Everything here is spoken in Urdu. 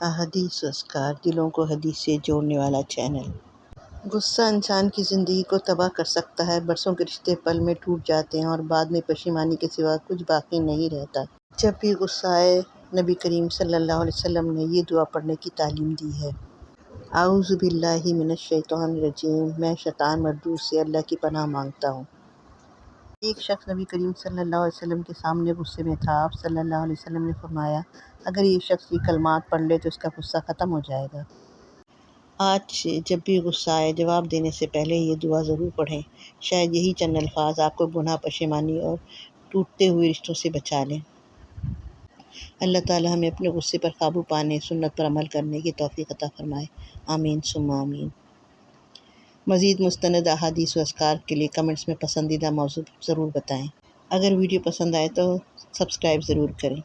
احادیث و اذکار، دلوں کو حدیث سے جوڑنے والا چینل۔ غصہ انسان کی زندگی کو تباہ کر سکتا ہے۔ برسوں کے رشتے پل میں ٹوٹ جاتے ہیں اور بعد میں پشیمانی کے سوا کچھ باقی نہیں رہتا۔ جب بھی غصہ آئے، نبی کریم صلی اللہ علیہ وسلم نے یہ دعا پڑھنے کی تعلیم دی ہے: اعوذ باللہ من الشیطان الرجیم، میں شیطان مردود سے اللہ کی پناہ مانگتا ہوں۔ ایک شخص نبی کریم صلی اللہ علیہ وسلم کے سامنے غصے میں تھا۔ آپ صلی اللہ علیہ وسلم نے فرمایا، اگر یہ شخص یہ کلمات پڑھ لے تو اس کا غصہ ختم ہو جائے گا۔ آج سے جب بھی غصہ آئے، جواب دینے سے پہلے یہ دعا ضرور پڑھیں۔ شاید یہی چند الفاظ آپ کو گناہ، پشیمانی اور ٹوٹتے ہوئے رشتوں سے بچا لیں۔ اللہ تعالی ہمیں اپنے غصے پر قابو پانے، سنت پر عمل کرنے کی توفیق عطا فرمائے۔ آمین ثم آمین۔ مزید مستند احادیث و اذکار کے لیے کمنٹس میں پسندیدہ موضوع ضرور بتائیں۔ اگر ویڈیو پسند آئے تو سبسکرائب ضرور کریں۔